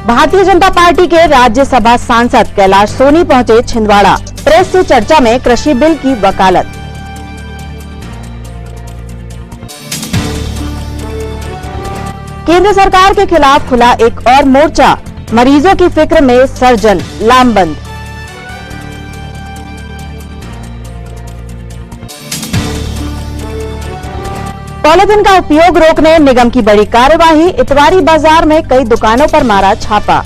Bharatiya Janata party के राज्यसभा सांसद कैलाश सोनी पहुंचे छिंदवाड़ा। प्रेस से चर्चा में कृषि बिल की वकालत। केंद्र सरकार के खिलाफ खुला एक और मोर्चा। मरीजों की फिक्र में सर्जन लामबंद। पॉलीथिन का उपयोग रोकने निगम की बड़ी कार्यवाही। इतवारी बाजार में कई दुकानों पर मारा छापा।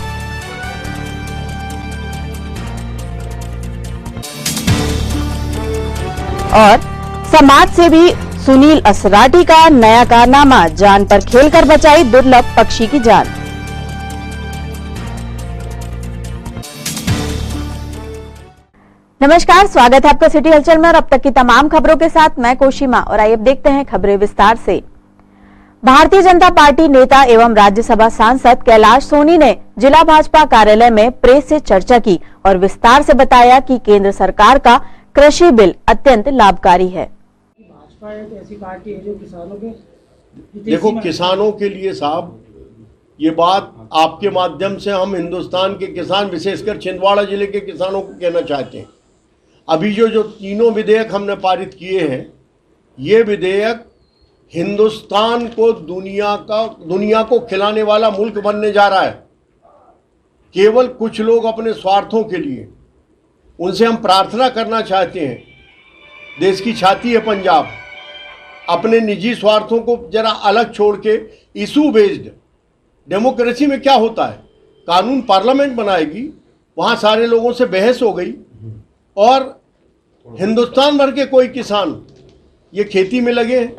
और समाज सेवी सुनील असराटी का नया कारनामा, जान पर खेलकर बचाई दुर्लभ पक्षी की जान। नमस्कार, स्वागत है आपका सिटी हलचल में और अब तक की तमाम खबरों के साथ मैं कोशिमा। और आइए अब देखते हैं खबरें विस्तार से। भारतीय जनता पार्टी नेता एवं राज्यसभा सांसद कैलाश सोनी ने जिला भाजपा कार्यालय में प्रेस से चर्चा की और विस्तार से बताया कि केंद्र सरकार का कृषि बिल अत्यंत लाभकारी है। भाजपा एक ऐसी पार्टी है जो किसानों के देखो, किसानों के लिए साहब, ये बात आपके माध्यम से हम हिंदुस्तान के किसान, विशेषकर छिंदवाड़ा जिले के किसानों को कहना चाहते हैं। अभी जो तीनों विधेयक हमने पारित किए हैं, ये विधेयक हिंदुस्तान को दुनिया को खिलाने वाला मुल्क बनने जा रहा है। केवल कुछ लोग अपने स्वार्थों के लिए, उनसे हम प्रार्थना करना चाहते हैं, देश की छाती है पंजाब, अपने निजी स्वार्थों को जरा अलग छोड़ के इशू बेस्ड डेमोक्रेसी में क्या होता है, कानून पार्लियामेंट बनाएगी, वहाँ सारे लोगों से बहस हो गई और हिंदुस्तान भर के कोई किसान ये खेती में लगे हैं।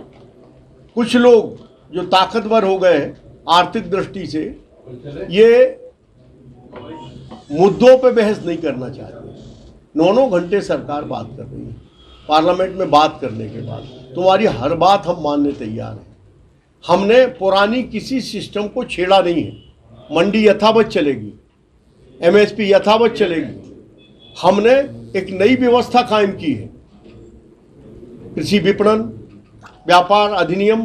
कुछ लोग जो ताकतवर हो गए हैं आर्थिक दृष्टि से, ये मुद्दों पे बहस नहीं करना चाहते। 9 घंटे सरकार बात कर रही है, पार्लियामेंट में बात करने के बाद तुम्हारी हर बात हम मानने तैयार हैं। हमने पुरानी किसी सिस्टम को छेड़ा नहीं है। मंडी यथावत चलेगी, एमएसपी यथावत चलेगी। हमने एक नई व्यवस्था कायम की है, कृषि विपणन व्यापार अधिनियम।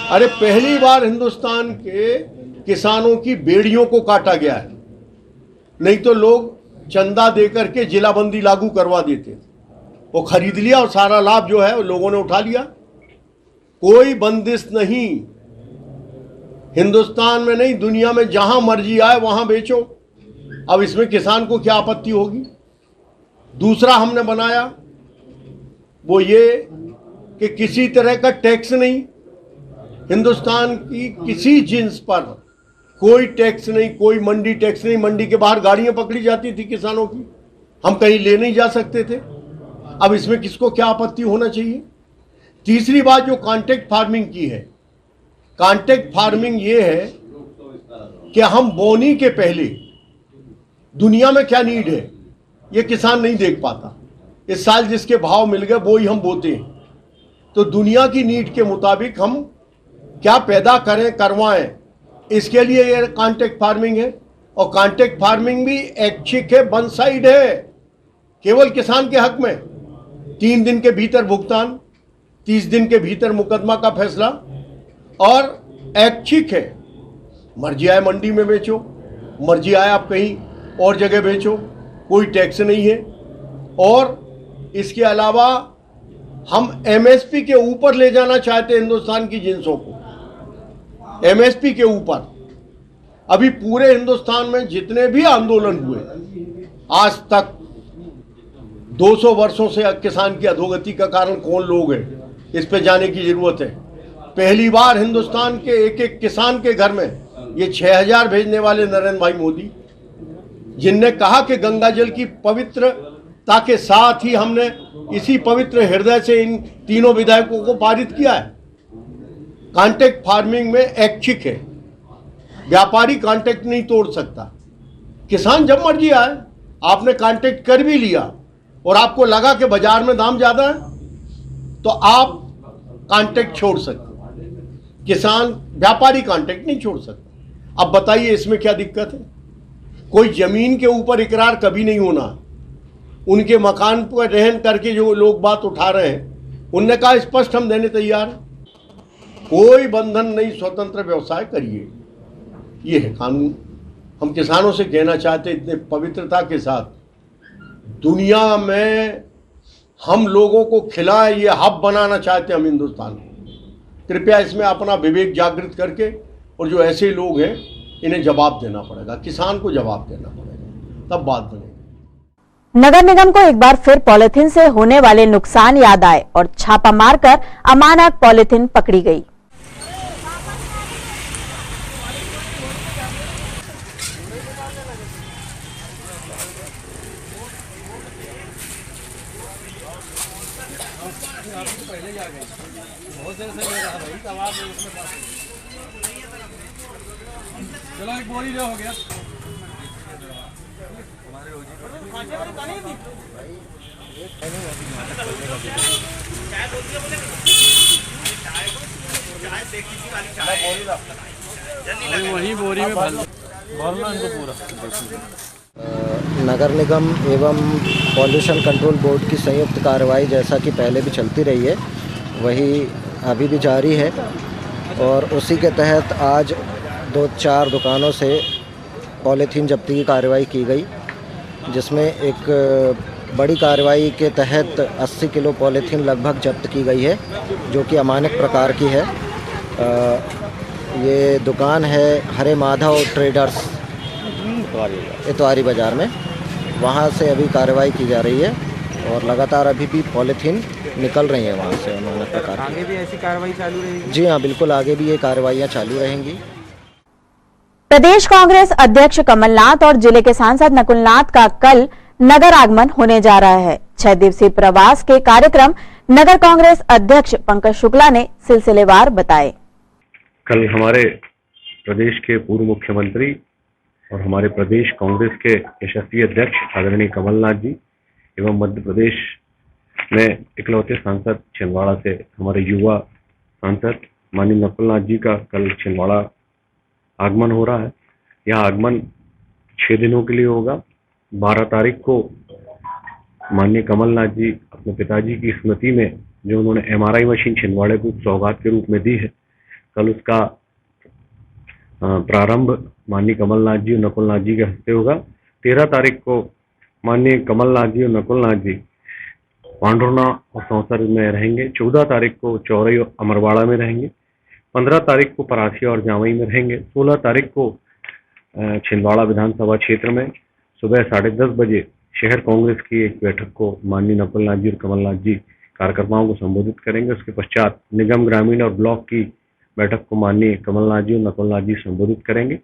अरे पहली बार हिंदुस्तान के किसानों की बेड़ियों को काटा गया है, नहीं तो लोग चंदा देकर के जिलाबंदी लागू करवा देते थे, वो खरीद लिया और सारा लाभ जो है वो लोगों ने उठा लिया। कोई बंदिश नहीं, हिंदुस्तान में नहीं, दुनिया में जहां मर्जी आए वहां बेचो। अब इसमें किसान को क्या आपत्ति होगी। दूसरा हमने बनाया वो ये कि किसी तरह का टैक्स नहीं, हिंदुस्तान की किसी जिन्स पर कोई टैक्स नहीं, कोई मंडी टैक्स नहीं। मंडी के बाहर गाड़ियां पकड़ी जाती थी किसानों की, हम कहीं ले नहीं जा सकते थे। अब इसमें किसको क्या आपत्ति होना चाहिए। तीसरी बात जो कॉन्ट्रैक्ट फार्मिंग की है, कॉन्ट्रैक्ट फार्मिंग ये है कि हम बोनी के पहले दुनिया में क्या नीड है ये किसान नहीं देख पाता। इस साल जिसके भाव मिल गए वो ही हम बोते हैं, तो दुनिया की नीड के मुताबिक हम क्या पैदा करें करवाएं, इसके लिए ये कॉन्ट्रैक्ट फार्मिंग है। और कॉन्ट्रैक्ट फार्मिंग भी ऐच्छिक है, वन साइड है, केवल किसान के हक में। 3 दिन के भीतर भुगतान, 30 दिन के भीतर मुकदमा का फैसला, और ऐच्छिक है। मर्जी आए मंडी में बेचो, मर्जी आए आप कहीं और जगह बेचो, कोई टैक्स नहीं है। और इसके अलावा हम एमएसपी के ऊपर ले जाना चाहते हैं हिंदुस्तान की जिन्सों को, एमएसपी के ऊपर। अभी पूरे हिंदुस्तान में जितने भी आंदोलन हुए आज तक, 200 वर्षों से किसान की अधोगति का कारण कौन लोग हैं, इस पे जाने की जरूरत है। पहली बार हिंदुस्तान के एक एक किसान के घर में ये 6000 भेजने वाले नरेंद्र भाई मोदी, जिनने कहा कि गंगा जल की पवित्रता के साथ ही हमने इसी पवित्र हृदय से इन तीनों विधेयकों को पारित किया है। कॉन्ट्रैक्ट फार्मिंग में ऐच्छिक है, व्यापारी कॉन्ट्रैक्ट नहीं तोड़ सकता। किसान जब मर्जी आए, आपने कॉन्ट्रैक्ट कर भी लिया और आपको लगा कि बाजार में दाम ज्यादा है, तो आप कॉन्ट्रैक्ट छोड़ सकते। किसान व्यापारी कॉन्ट्रैक्ट नहीं छोड़ सकता। अब बताइए इसमें क्या दिक्कत है। कोई जमीन के ऊपर इकरार कभी नहीं होना। उनके मकान पर रहन करके जो लोग बात उठा रहे हैं, उनने कहा स्पष्ट हम देने तैयार हैं। कोई बंधन नहीं, स्वतंत्र व्यवसाय करिए, ये है कानून। हम किसानों से कहना चाहते इतने पवित्रता के साथ, दुनिया में हम लोगों को खिलाए ये हब बनाना चाहते हम हिंदुस्तान को। कृपया इसमें अपना विवेक जागृत करके, और जो ऐसे लोग हैं इन्हें जवाब देना पड़ेगा, किसान को जवाब देना पड़ेगा, तब बात बनेगी। नगर निगम को एक बार फिर पॉलिथीन से होने वाले नुकसान याद आए और छापा मारकर अमानक पॉलिथीन पकड़ी गई। चलो एक बोरी जो हो गया। वही बोरी में भरना इनको पूरा। नगर निगम एवं पॉल्यूशन कंट्रोल बोर्ड की संयुक्त कार्रवाई जैसा कि पहले भी चलती रही है, वही अभी भी जारी है। और उसी के तहत आज 2-4 दुकानों से पॉलीथीन जब्ती की कार्रवाई की गई, जिसमें एक बड़ी कार्रवाई के तहत 80 किलो पॉलीथीन लगभग जब्त की गई है, जो कि अमानक प्रकार की है। ये दुकान है हरे माधव ट्रेडर्स, इतवारी बाज़ार में। वहाँ से अभी कार्रवाई की जा रही है और लगातार अभी भी पॉलीथीन निकल रही है वहाँ से अमानक प्रकार की। आगे भी ऐसी कार्रवाई चालू रहेगी? जी हाँ, बिल्कुल, आगे भी ये कार्रवाइयाँ चालू रहेंगी। प्रदेश कांग्रेस अध्यक्ष कमलनाथ और जिले के सांसद नकुलनाथ का कल नगर आगमन होने जा रहा है। 6 दिवसीय प्रवास के कार्यक्रम नगर कांग्रेस अध्यक्ष पंकज शुक्ला ने सिलसिलेवार बताए। कल हमारे प्रदेश के पूर्व मुख्यमंत्री और हमारे प्रदेश कांग्रेस के यशस्वी अध्यक्ष आदरणीय कमलनाथ जी एवं मध्य प्रदेश में इकलौते सांसद छिंदवाड़ा से हमारे युवा सांसद माननीय नकुलनाथ जी का कल छिंदवाड़ा आगमन हो रहा है। यह आगमन 6 दिनों के लिए होगा। 12 तारीख को माननीय कमलनाथ जी अपने पिताजी की स्मृति में जो उन्होंने MRI मशीन छिंदवाड़े को सौगात के रूप में दी है, कल उसका प्रारंभ माननीय कमलनाथ जी और नकुलनाथ जी के हस्ते होगा। 13 तारीख को माननीय कमलनाथ जी और नकुलनाथ जी पांडुरना और सौंसर में रहेंगे। 14 तारीख को चौरई और अमरवाड़ा में रहेंगे। 15 तारीख को परासिया और जावई में रहेंगे। 16 तारीख को छिंदवाड़ा विधानसभा क्षेत्र में सुबह 10:30 बजे शहर कांग्रेस की एक बैठक को माननीय नकुलनाथ जी और कमलनाथ जी कार्यकर्ताओं को संबोधित करेंगे। उसके पश्चात निगम ग्रामीण और ब्लॉक की बैठक को माननीय कमलनाथ जी और नकुलनाथ जी संबोधित करेंगे।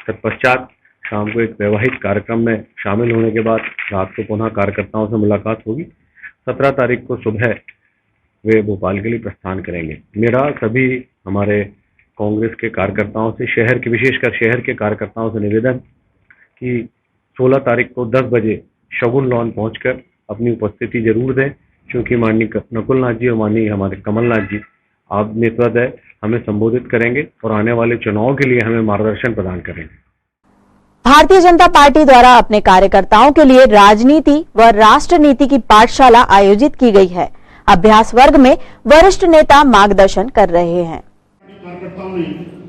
तत्पश्चात शाम को एक वैवाहिक कार्यक्रम में शामिल होने के बाद रात को पुनः कार्यकर्ताओं से मुलाकात होगी। 17 तारीख को सुबह वे भोपाल के लिए प्रस्थान करेंगे। मेरा सभी हमारे कांग्रेस के कार्यकर्ताओं से, शहर के, विशेषकर शहर के कार्यकर्ताओं से निवेदन कि 16 तारीख को 10 बजे शगुन लॉन पहुंचकर अपनी उपस्थिति जरूर दें, क्योंकि माननीय नकुलनाथ जी और माननीय हमारे कमलनाथ जी आप नेतृत्व है हमें संबोधित करेंगे और आने वाले चुनाव के लिए हमें मार्गदर्शन प्रदान करेंगे। भारतीय जनता पार्टी द्वारा अपने कार्यकर्ताओं के लिए राजनीति व राष्ट्रनीति की पाठशाला आयोजित की गई है। अभ्यास वर्ग में वरिष्ठ नेता मार्गदर्शन कर रहे हैं। कार्यकर्ताओं ने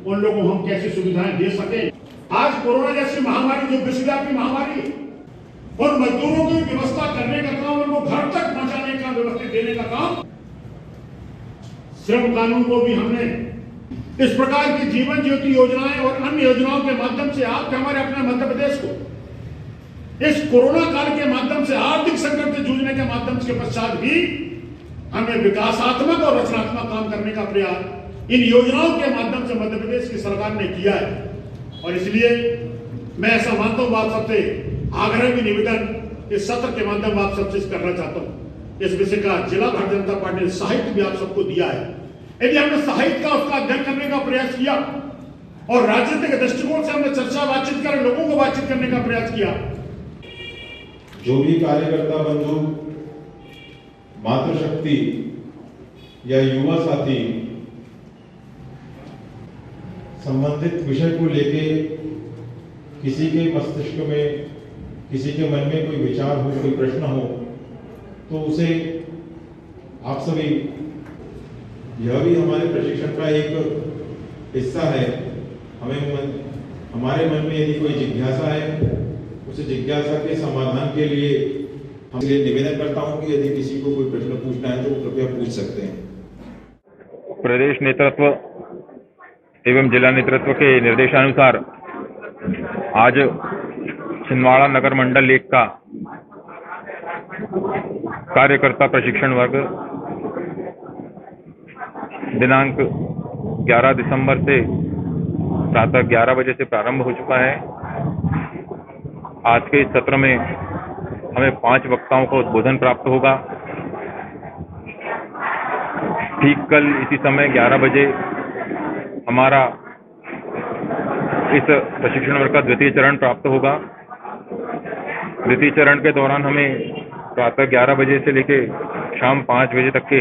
उन लोगों को हम कैसी सुविधाएं दे सके। आज कोरोना जैसी महामारी जो विश्वव्यापी महामारी है, और मजदूरों की व्यवस्था करने का काम, उनको घर तक पहुंचाने का, व्यवस्था देने का काम, श्रम कानून को भी हमने इस प्रकार की जीवन ज्योति योजनाएं और अन्य योजनाओं के माध्यम से आपके हमारे अपने मध्य प्रदेश को इस कोरोना काल के माध्यम से आर्थिक संकट से जूझने के माध्यम के पश्चात भी हमें विकासात्मक और रचनात्मक काम करने का प्रयास इन योजनाओं के माध्यम से मध्य प्रदेश की सरकार ने किया है। और इसलिए मैं ऐसा मानता हूं, आप सबसे आग्रह भी निवेदन इस सत्र के माध्यम आप सबसे करना चाहता हूं। इस विषय का जिला भारतीय जनता पार्टी ने साहित्य भी आप सबको दिया है। यदि हमने साहित्य का उसका अध्ययन करने का प्रयास किया और राजनीतिक दृष्टिकोण से हमने चर्चा बातचीत कर लोगों को बातचीत करने का प्रयास किया, जो भी कार्यकर्ता बंधु, मातृशक्ति या युवा साथी संबंधित विषय को लेके किसी के मस्तिष्क में, किसी के मन में कोई विचार हो, कोई प्रश्न हो, तो उसे आप सभी, यह भी हमारे प्रशिक्षण का एक हिस्सा है, हमें हमारे मन में यदि कोई जिज्ञासा है, उस जिज्ञासा के समाधान के लिए हम ये निवेदन करता हूं कि यदि किसी को कोई प्रश्न पूछना है तो वो कृपया पूछ सकते हैं। प्रदेश नेतृत्व एवं जिला नेतृत्व के निर्देशानुसार आज छिंदवाड़ा नगर मंडल 1 का कार्यकर्ता प्रशिक्षण वर्ग दिनांक 11 दिसंबर से प्रातः 11 बजे से प्रारंभ हो चुका है। आज के इस सत्र में हमें 5 वक्ताओं का उद्बोधन प्राप्त होगा। ठीक कल इसी समय 11 बजे हमारा इस प्रशिक्षण वर्ग का द्वितीय चरण प्राप्त होगा। द्वितीय चरण के दौरान हमें प्रातः 11 बजे से लेकर शाम 5 बजे तक के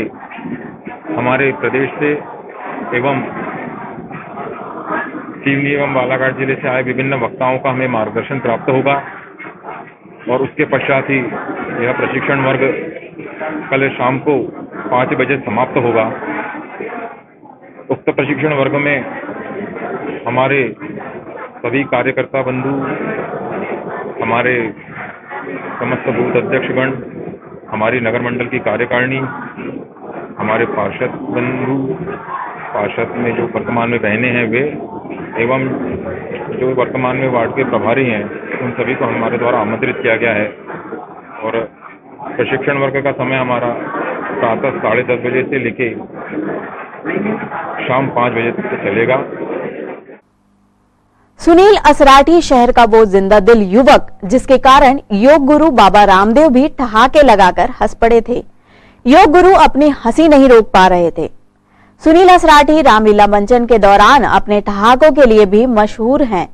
हमारे प्रदेश से एवं सिवनी एवं बालाघाट जिले से आए विभिन्न वक्ताओं का हमें मार्गदर्शन प्राप्त होगा और उसके पश्चात ही यह प्रशिक्षण वर्ग कल शाम को 5 बजे समाप्त होगा। उक्त प्रशिक्षण वर्ग में हमारे सभी कार्यकर्ता बंधु, हमारे समस्त बूथ अध्यक्षगण, हमारी नगर मंडल की कार्यकारिणी, हमारे पार्षद बंधु, पार्षद में जो वर्तमान में बहनें हैं वे एवं जो वर्तमान में वार्ड के प्रभारी हैं उन सभी को हमारे द्वारा आमंत्रित किया गया है। और प्रशिक्षण वर्ग का समय हमारा प्रातः 10:30 बजे से लेके शाम 5 बजे तक चलेगा। सुनील असराठी शहर का वो जिंदा दिल युवक जिसके कारण योग गुरु बाबा रामदेव भी ठहाके लगाकर हंस पड़े थे। योग गुरु अपनी हंसी नहीं रोक पा रहे थे। सुनील असराठी रामलीला मंचन के दौरान अपने ठहाकों के लिए भी मशहूर हैं।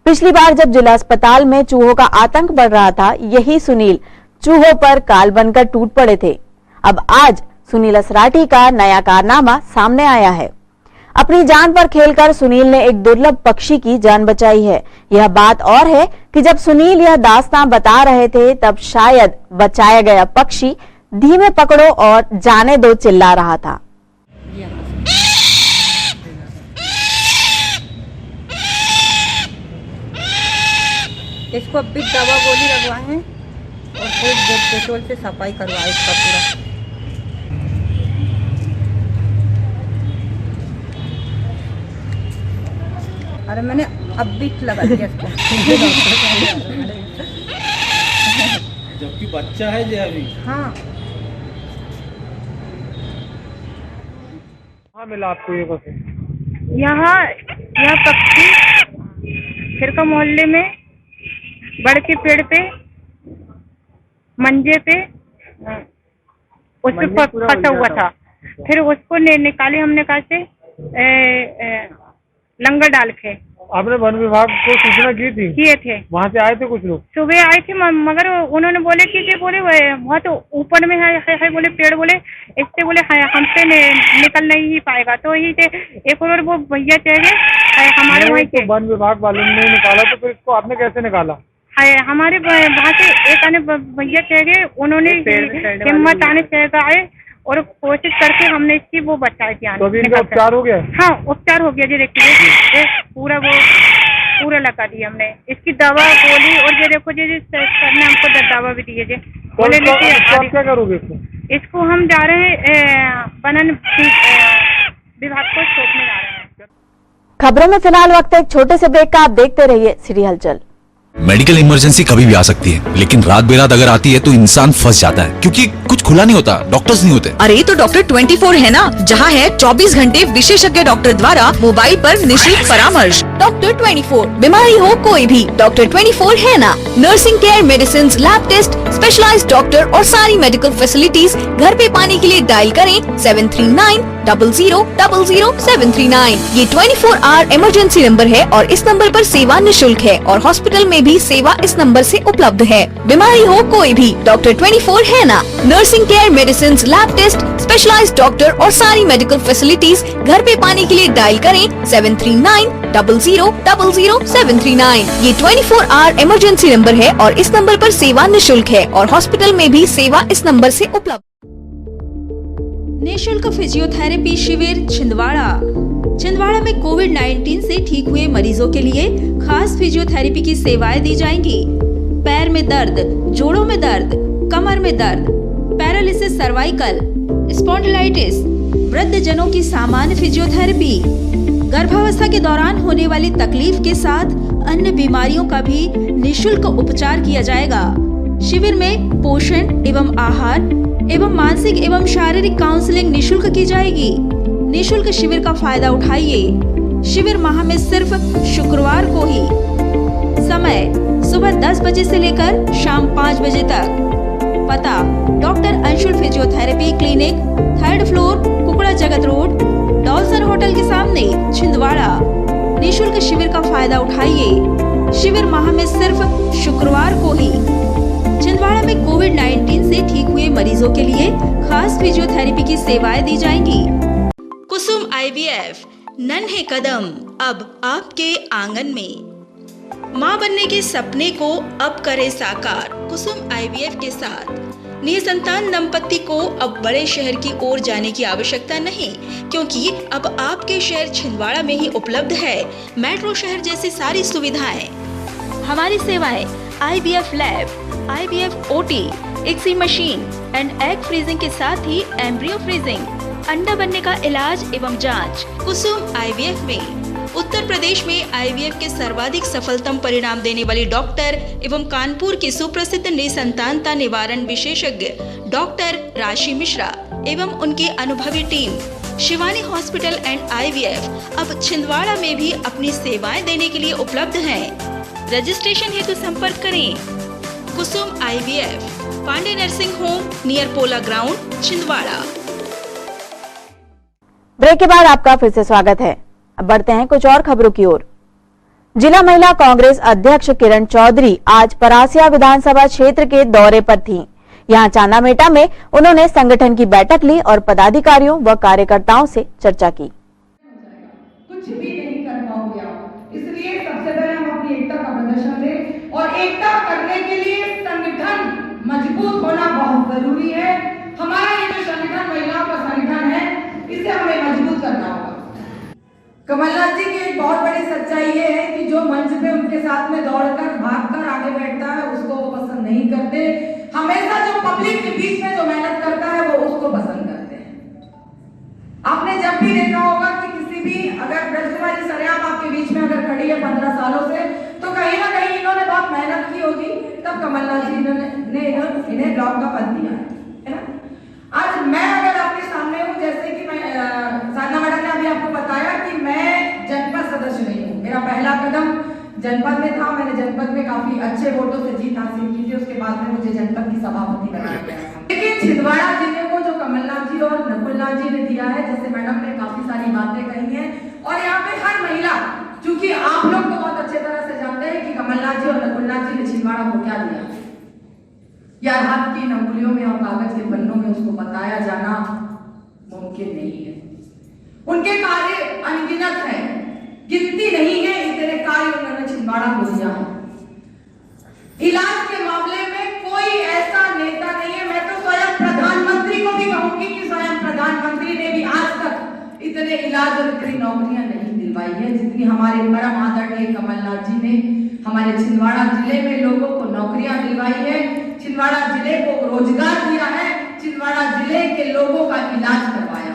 पिछली बार जब जिला अस्पताल में चूहों का आतंक बढ़ रहा था, यही सुनील चूहों पर काल बनकर टूट पड़े थे। अब आज सुनील असराठी का नया कारनामा सामने आया है। अपनी जान पर खेलकर सुनील ने एक दुर्लभ पक्षी की जान बचाई है। यह बात और है कि जब सुनील यह दास्तां बता रहे थे तब शायद बचाया गया पक्षी धीमे पकड़ो और जाने दो चिल्ला रहा था। इसको अब भी दवा गोली लगवाए हैं और फिर डेटोल से सफाई करवाए इसका पूरा। अरे मैंने अब भी लगा दिया इसको। जबकि बच्चा है जो अभी। हाँ, कहाँ मिला आपको ये बस? यहाँ यह पक्षी खिरका मोहल्ले में बड़ के पेड़ पे मंजे पे उस पे फंसा हुआ था। फिर उसको निकाले हमने कहा से लंगर डाल के। आपने वन विभाग को सूचना की थी? किए थे। वहाँ से आए थे कुछ लोग? सुबह आए थे मगर उन्होंने बोले कि बोले बहुत ऊपर में है बोले पेड़, बोले इससे बोले हमसे निकल नहीं पाएगा। तो ही थे एक और वो भैया चाहिए हमारे वहाँ के वन विभाग वालों ने निकाला, तो फिर इसको आपने कैसे निकाला? हमारे वहाँ से एक आने भैया चाहिए, उन्होंने हिम्मत आने चाहिए आए और कोशिश करके हमने इसकी वो बचाई थी। तो अभी इनका उपचार हो गया? हाँ, उपचार हो गया जी। देखिए पूरा वो पूरा लगा दिया हमने इसकी दवा गोली। और ये देखो जी सरने हमको दवा भी दिए जी। बोले क्या करोगे इसको? इसको हम जा रहे हैं बनन विभाग को सौंपने जा रहे हैं। खबरों में फिलहाल वक्त एक छोटे से ब्रेक का, आप देखते रहिए सिटी हलचल। मेडिकल इमरजेंसी कभी भी आ सकती है, लेकिन रात बेरात अगर आती है तो इंसान फंस जाता है क्योंकि कुछ खुला नहीं होता, डॉक्टर्स नहीं होते। अरे तो डॉक्टर 24 है ना, जहाँ है 24 घंटे विशेषज्ञ डॉक्टर द्वारा मोबाइल पर निःशुल्क परामर्श। डॉक्टर 24, बीमारी हो कोई भी, डॉक्टर 24 है ना। Nursing care, medicine, lab test, specialised doctor और सारी मेडिकल फैसिलिटीज घर पे पाने के लिए डायल करें 7390000739। ये 24 आवर इमरजेंसी नंबर है और इस नंबर पर सेवा निःशुल्क है और हॉस्पिटल में भी सेवा इस नंबर से उपलब्ध है। बीमारी हो कोई भी, डॉक्टर 24 है ना। Nursing care, medicine, lab test, specialised doctor और सारी मेडिकल फैसिलिटीज घर पे पाने के लिए डायल करें 7390000739। ये 24 आवर इमरजेंसी नंबर है और इस नंबर पर सेवा निःशुल्क है और हॉस्पिटल में भी सेवा इस नंबर से उपलब्ध। निःशुल्क फिजियोथेरेपी शिविर छिंदवाड़ा। छिंदवाड़ा में कोविड-19 से ठीक हुए मरीजों के लिए खास फिजियोथेरेपी की सेवाएं दी जाएंगी। पैर में दर्द, जोड़ों में दर्द, कमर में दर्द, पैरालिसिस सर्वाइकल, स्पॉन्डिलाइटिस, वृद्ध जनों की सामान्य फिजियोथेरेपी, गर्भावस्था के दौरान होने वाली तकलीफ के साथ अन्य बीमारियों का भी निःशुल्क उपचार किया जाएगा। शिविर में पोषण एवं आहार एवं मानसिक एवं शारीरिक काउंसलिंग निःशुल्क की जाएगी। निःशुल्क शिविर का फायदा उठाइए। शिविर माह में सिर्फ शुक्रवार को ही। समय सुबह 10 बजे से लेकर शाम 5 बजे तक। पता doctor Anshul physiotherapy clinic, 3rd floor, Kukda Jagat road, डॉल्सन hotel के सामने, छिंदवाड़ा। निःशुल्क शिविर का फायदा उठाइए। शिविर माह में सिर्फ शुक्रवार को ही। छिंदवाड़ा में कोविड-19 से ठीक हुए मरीजों के लिए खास फिजियोथेरेपी की सेवाएं दी जाएंगी। कुसुम IVF, नन्हे कदम अब आपके आंगन में। मां बनने के सपने को अब करे साकार। कुसुम IVF के साथ निसंतान दंपति को अब बड़े शहर की ओर जाने की आवश्यकता नहीं, क्योंकि अब आपके शहर छिंदवाड़ा में ही उपलब्ध है मेट्रो शहर जैसी सारी सुविधाएं। हमारी सेवाएं IVF lab, IVF OT, ICSI machine and egg freezing के साथ ही एम्ब्रियो फ्रीजिंग, अंडा बनने का इलाज एवं जांच। कुसुम IVF में उत्तर प्रदेश में IVF के सर्वाधिक सफलतम परिणाम देने वाली डॉक्टर एवं कानपुर की सुप्रसिद्ध निसंतानता निवारण विशेषज्ञ डॉक्टर राशि मिश्रा एवं उनकी अनुभवी team Shivani hospital and IVF अब छिंदवाड़ा में भी अपनी सेवाएं देने के लिए उपलब्ध हैं। रजिस्ट्रेशन हेतु संपर्क करें। Kusum IVF, Pandey nursing home, near Pola ground, Chhindwara. Break के बाद आपका फिर से स्वागत है। अब बढ़ते हैं कुछ और खबरों की ओर। जिला महिला कांग्रेस अध्यक्ष किरण चौधरी आज परासिया विधानसभा क्षेत्र के दौरे पर थीं। यहां चांदामेटा में उन्होंने संगठन की बैठक ली और पदाधिकारियों व कार्यकर्ताओं से चर्चा की। कुछ भी नहीं कर पाओगे आप, इसलिए सबसे पहले हम अपनी एकता का प्रदर्शन दें और एकता करने के लिए संगठन मजबूत होना बहुत जरूरी है। हमारा ये जो संगठन महिलाओं का संगठन है, इसे हमें मजबूत करना होगा। कमलनाथ जी की एक बहुत बड़ी सच्चाई ये है कि जो मंच पे उनके साथ में दौड़कर भागकर आगे बैठता है उसको वो पसंद नहीं करते। हमेशा जो पब्लिक के बीच में जो मेहनत करता है वो उसको पसंद करते हैं। आपने जब भी देखा होगा कि किसी भी अगर ब्रजकुमारी सरेआम आपके बीच में अगर खड़ी है 15 सालों से, तो कहीं ना कहीं इन्होंने बहुत मेहनत की होगी, तब कमलनाथ जी ने इन्हें ब्लॉक का पद दिया है ना। आज मैं अगर आपके सामने हूँ, जैसे कि मैं साधना मैडम ने अभी आपको बताया कि मैं जनपद सदस्य नहीं हूँ। मेरा पहला कदम जनपद में था। मैंने जनपद में काफी अच्छे वोटों से जीत हासिल की थी। उसके बाद में मुझे जनपद की सभापति बनाया गया था। लेकिन छिंदवाड़ा जिले को जो कमलनाथ जी और नकुलनाथ जी ने दिया है, जैसे मैडम ने काफी सारी बातें कही हैं, और यहाँ पे हर महिला, चूंकि आप लोग तो बहुत अच्छे तरह से जानते हैं कि कमलनाथ जी और नकुलनाथ जी ने छिंदवाड़ा को क्या दिया, या हाथ की अंगुलियों में और कागज के पन्नों में उसको बताया जाना मुमकिन नहीं है। उनके कार्य अनगिनत है, गिनती नहीं है, इतने कार्य उन्होंने छिंदवाड़ा को दिया है। इलाज के मामले में कोई ऐसा नेता नहीं है, मैं तो स्वयं प्रधानमंत्री को भी कहूंगी कि स्वयं प्रधानमंत्री ने भी आज तक इतने इलाज और इतनी नौकरियां नहीं दिलवाई है जितनी हमारे परम आदरणीय कमलनाथ जी ने हमारे छिंदवाड़ा जिले में लोगों को नौकरियां दिलवाई है, छिंदवाड़ा जिले को रोजगार दिया है, छिंदवाड़ा जिले के लोगों का इलाज करवाया।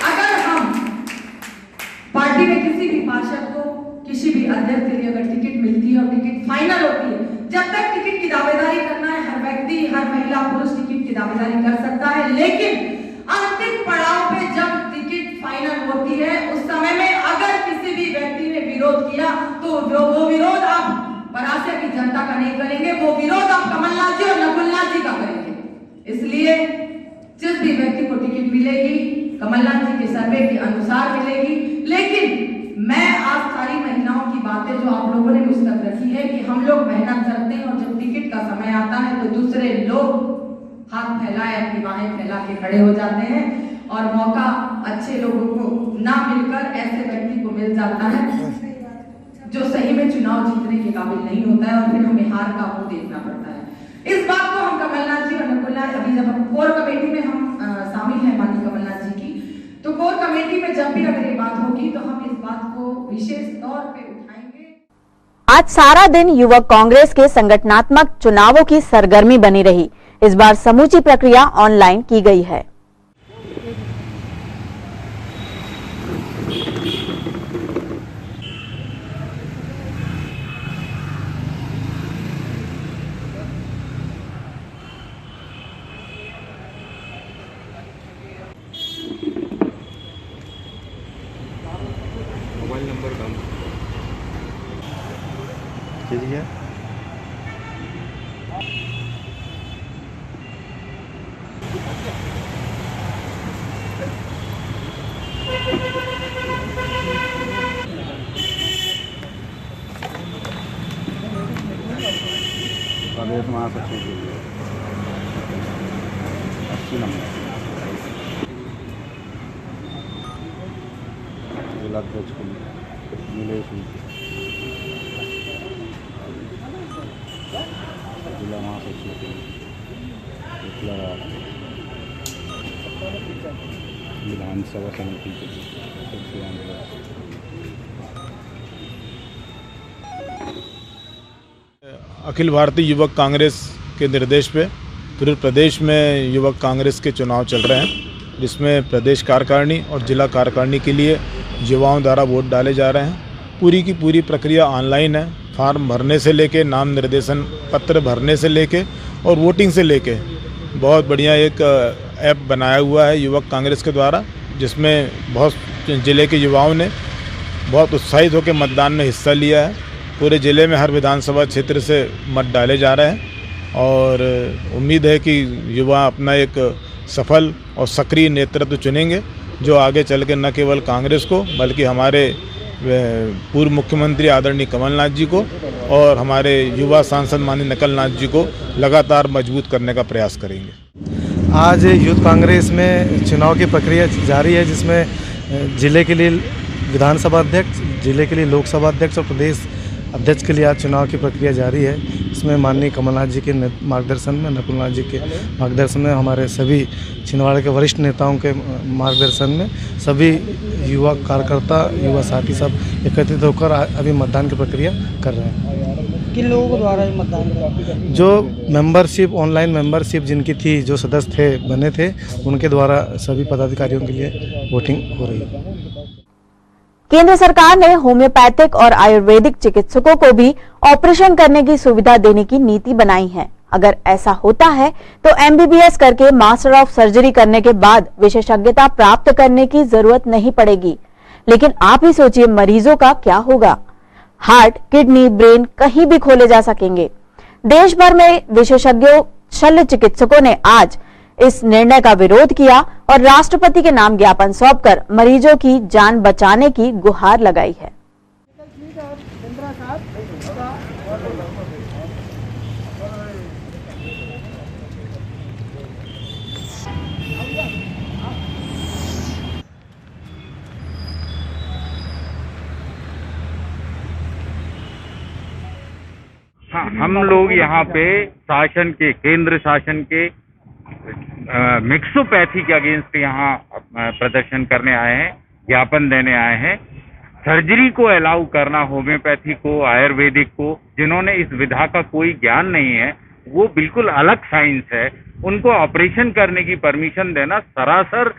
अगर हम पार्टी में किसी भी पार्षद को, किसी भी अध्यक्ष के लिए अगर टिकट मिलती है और टिकट फाइनल होती है, जब तक टिकट की दावेदारी करना है, हर व्यक्ति, हर महिला पुरुष टिकट की दावेदारी कर सकता है, लेकिन अंतिम पड़ाव पे जब टिकट फाइनल होती है, उस समय में अगर किसी भी व्यक्ति ने विरोध किया तो वो विरोध आप परासिया की जनता का नहीं करेंगे, वो विरोध आप कमलनाथ जी और नकुलनाथ जी का करेंगे। इसलिए जिस भी व्यक्ति को टिकट मिलेगी कमलनाथ जी के सर्वे के अनुसार मिलेगी। लेकिन मैं आज सारी महिलाओं की बातें जो आप लोगों ने मुझ तक रखी है कि हम लोग मेहनत करते हैं और जब टिकट का समय आता है तो दूसरे लोग हाथ फैलाए, अपनी बाहें फैला के खड़े हो जाते हैं और मौका अच्छे लोगों को ना मिलकर ऐसे व्यक्ति को मिल जाता है जो सही में चुनाव जीतने के काबिल नहीं होता है और फिर हमें हार का मुंह देखना पड़ता है। इस बात को हम कमलनाथ जी और नकुलनाथ, अभी जब हम कोर कमेटी में हम शामिल हैं माननीय कमलनाथ जी की, तो कोर कमेटी में जब भी अगर ये बात होगी तो हम इस बात को विशेष तौर पे उठाएंगे। आज सारा दिन युवक कांग्रेस के संगठनात्मक चुनावों की सरगर्मी बनी रही। इस बार समूची प्रक्रिया ऑनलाइन की गई है। मोबाइल नंबर डाल कीजिए। प्रदेश महासचिव के लिए 80 नंबर, जिलाध्यक्ष के लिए नीलेश उइके, जिला महासचिव के लिए विप्लव राय, विधानसभा समिति के लिए अखिल भारतीय युवक कांग्रेस के निर्देश पे पूरे प्रदेश में युवक कांग्रेस के चुनाव चल रहे हैं, जिसमें प्रदेश कार्यकारिणी और जिला कार्यकारिणी के लिए युवाओं द्वारा वोट डाले जा रहे हैं। पूरी की पूरी प्रक्रिया ऑनलाइन है। फार्म भरने से लेके, नाम निर्देशन पत्र भरने से लेके और वोटिंग से लेके बहुत बढ़िया एक ऐप बनाया हुआ है युवक कांग्रेस के द्वारा, जिसमें बहुत ज़िले के युवाओं ने बहुत उत्साहित होकर मतदान में हिस्सा लिया है। पूरे ज़िले में हर विधानसभा क्षेत्र से मत डाले जा रहे हैं और उम्मीद है कि युवा अपना एक सफल और सक्रिय नेतृत्व चुनेंगे, जो आगे चल के न केवल कांग्रेस को बल्कि हमारे पूर्व मुख्यमंत्री आदरणीय कमलनाथ जी को और हमारे युवा सांसद माननीय नकलनाथ जी को लगातार मजबूत करने का प्रयास करेंगे। आज यूथ कांग्रेस में चुनाव की प्रक्रिया जारी है, जिसमें जिले के लिए विधानसभा अध्यक्ष, जिले के लिए लोकसभा अध्यक्ष और प्रदेश अध्यक्ष के लिए आज चुनाव की प्रक्रिया जारी है। इसमें माननीय कमलनाथ जी के मार्गदर्शन में, नकुलनाथ जी के मार्गदर्शन में, हमारे सभी छिंदवाड़ा के वरिष्ठ नेताओं के मार्गदर्शन में सभी युवा कार्यकर्ता, युवा साथी सब एकत्रित होकर अभी मतदान की प्रक्रिया कर रहे हैं। किन लोगों को द्वारा मतदान किया? जो मेंबरशिप, ऑनलाइन मेंबरशिप जिनकी थी, जो सदस्य थे, बने थे, उनके द्वारा सभी पदाधिकारियों के लिए वोटिंग हो रही है। केंद्र सरकार ने होम्योपैथिक और आयुर्वेदिक चिकित्सकों को भी ऑपरेशन करने की सुविधा देने की नीति बनाई है। अगर ऐसा होता है तो MBBS करके मास्टर ऑफ सर्जरी करने के बाद विशेषज्ञता प्राप्त करने की जरूरत नहीं पड़ेगी। लेकिन आप ही सोचिए, मरीजों का क्या होगा? हार्ट, किडनी, ब्रेन कहीं भी खोले जा सकेंगे। देश भर में विशेषज्ञों, शल्य चिकित्सकों ने आज इस निर्णय का विरोध किया और राष्ट्रपति के नाम ज्ञापन सौंपकर मरीजों की जान बचाने की गुहार लगाई है। हाँ, हम लोग यहाँ पे शासन के, केंद्र शासन के मिक्सोपैथी के अगेंस्ट यहाँ प्रदर्शन करने आए हैं, ज्ञापन देने आए हैं। सर्जरी को अलाउ करना, होम्योपैथी को, आयुर्वेदिक को, जिन्होंने इस विधा का कोई ज्ञान नहीं है, वो बिल्कुल अलग साइंस है, उनको ऑपरेशन करने की परमिशन देना सरासर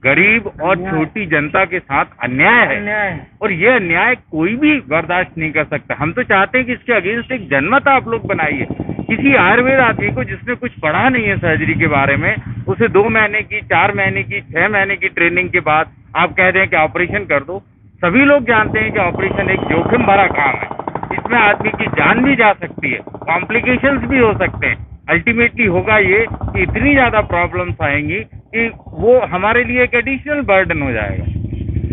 गरीब और छोटी जनता के साथ अन्याय है। और ये अन्याय कोई भी बर्दाश्त नहीं कर सकता। हम तो चाहते हैं कि इसके अगेंस्ट एक जनमत आप लोग बनाइए। किसी आयुर्वेद आदमी को जिसने कुछ पढ़ा नहीं है सर्जरी के बारे में, उसे 2 महीने की, 4 महीने की, 6 महीने की ट्रेनिंग के बाद आप कह दें कि ऑपरेशन कर दो। सभी लोग जानते हैं कि ऑपरेशन एक जोखिम भरा काम है, इसमें आदमी की जान भी जा सकती है, कॉम्प्लिकेशंस भी हो सकते हैं। अल्टीमेटली होगा ये कि इतनी ज्यादा प्रॉब्लम्स आएंगी कि वो हमारे लिए एक एडिशनल बर्डन हो जाएगा।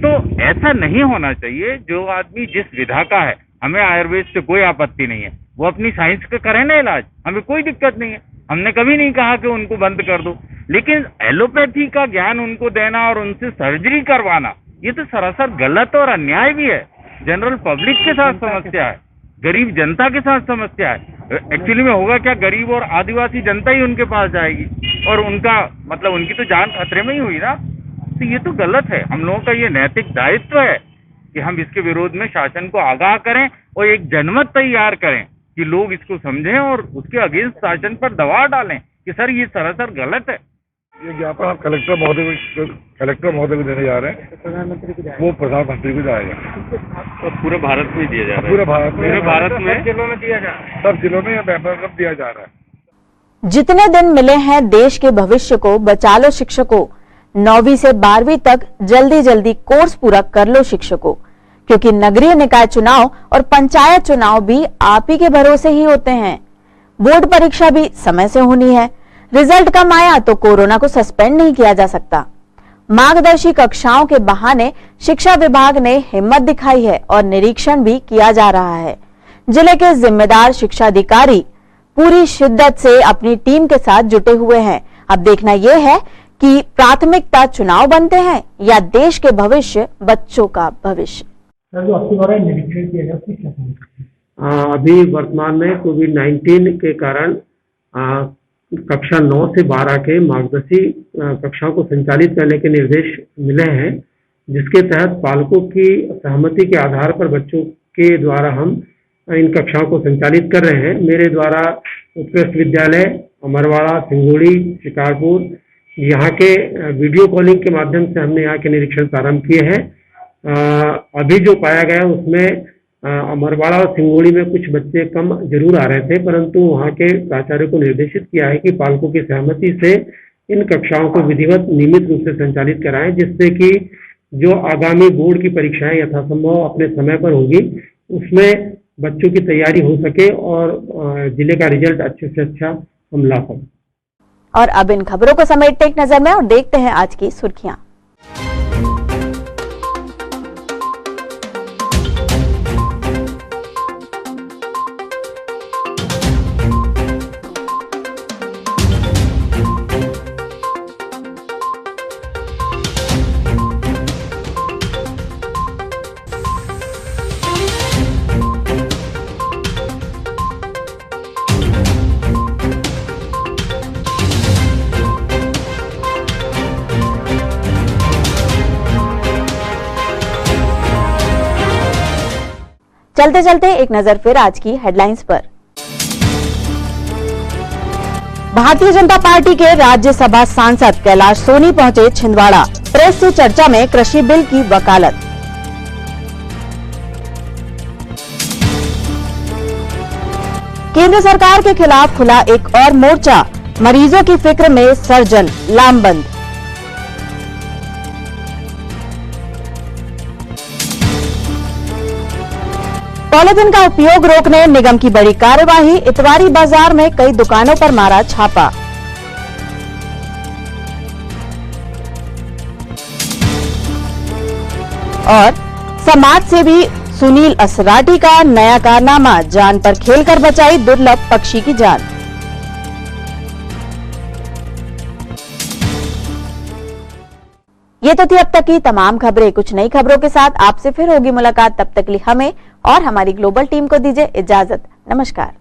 तो ऐसा नहीं होना चाहिए। जो आदमी जिस विधा का है, हमें आयुर्वेद से कोई आपत्ति नहीं है, वो अपनी साइंस का करें ना इलाज, हमें कोई दिक्कत नहीं है। हमने कभी नहीं कहा कि उनको बंद कर दो, लेकिन एलोपैथी का ज्ञान उनको देना और उनसे सर्जरी करवाना, ये तो सरासर गलत और अन्याय भी है। जनरल पब्लिक के साथ समस्या है, गरीब जनता के साथ समस्या है। एक्चुअली में होगा क्या, गरीब और आदिवासी जनता ही उनके पास जाएगी और उनका मतलब उनकी तो जान खतरे में ही हुई ना। तो ये तो गलत है। हम लोगों का ये नैतिक दायित्व है कि हम इसके विरोध में शासन को आगाह करें और एक जनमत तैयार करें कि लोग इसको समझें और उसके अगेंस्ट शासन पर दबाव डालें कि सर ये सरासर गलत है। ये ज्ञापन आप कलेक्टर महोदय को देने जा रहे हैं, वो प्रधानमंत्री को जाएगा और पूरे भारत में दिया जा रहा है। पूरे भारत में सब जिलों में दिया जा रहा है। सब जिलों में मेमोरेंडम दिया जा रहा है। जितने दिन मिले हैं देश के भविष्य को बचा लो शिक्षकों, 9वीं से 12वीं तक जल्दी जल्दी कोर्स पूरा कर लो शिक्षकों, क्योंकि नगरीय निकाय चुनाव और पंचायत चुनाव भी आप ही के भरोसे ही होते हैं। बोर्ड परीक्षा भी समय से होनी है। रिजल्ट कम आया तो कोरोना को सस्पेंड नहीं किया जा सकता। मार्गदर्शी कक्षाओं के बहाने शिक्षा विभाग ने हिम्मत दिखाई है और निरीक्षण भी किया जा रहा है। जिले के जिम्मेदार शिक्षा अधिकारी पूरी शिद्दत से अपनी टीम के साथ जुटे हुए हैं। अब देखना यह है कि प्राथमिकता चुनाव बनते हैं या देश के भविष्य, बच्चों का भविष्य। जो आपके द्वारा निरीक्षण किया गया उसकी क्या समझ? अभी वर्तमान में कोविड-19 के कारण कक्षा 9 से 12 के मार्गदर्शी कक्षाओं को संचालित करने के निर्देश मिले हैं, जिसके तहत पालकों की सहमति के आधार पर बच्चों के द्वारा हम इन कक्षाओं को संचालित कर रहे हैं। मेरे द्वारा उत्कृष्ट विद्यालय अमरवाड़ा, सिंगोड़ी, शिकारपुर, यहाँ के वीडियो कॉलिंग के माध्यम से हमने यहाँ के निरीक्षण प्रारंभ किए हैं। अभी जो पाया गया उसमें अमरवाड़ा और सिंगोड़ी में कुछ बच्चे कम जरूर आ रहे थे, परंतु वहाँ के प्राचार्य को निर्देशित किया है कि पालकों की सहमति से इन कक्षाओं को विधिवत नियमित रूप से संचालित कराएं, जिससे कि जो आगामी बोर्ड की परीक्षाएं यथासंभव अपने समय पर होगी उसमें बच्चों की तैयारी हो सके और जिले का रिजल्ट अच्छे से अच्छा हम ला सकें। और अब इन खबरों को समेटते एक नजर में और देखते हैं आज की सुर्खियां। चलते चलते एक नजर फिर आज की हेडलाइंस पर। भारतीय जनता पार्टी के राज्यसभा सांसद कैलाश सोनी पहुंचे छिंदवाड़ा। प्रेस से चर्चा में कृषि बिल की वकालत। केंद्र सरकार के खिलाफ खुला एक और मोर्चा। मरीजों की फिक्र में सर्जन लामबंद। पॉलीथिन का उपयोग रोकने निगम की बड़ी कार्यवाही। इतवारी बाजार में कई दुकानों पर मारा छापा। और समाज सेवी सुनील असराटी का नया कारनामा, जान पर खेलकर बचाई दुर्लभ पक्षी की जान। ये तो थी अब तक की तमाम खबरें। कुछ नई खबरों के साथ आपसे फिर होगी मुलाकात। तब तक के लिए हमें और हमारी ग्लोबल टीम को दीजिए इजाजत। नमस्कार।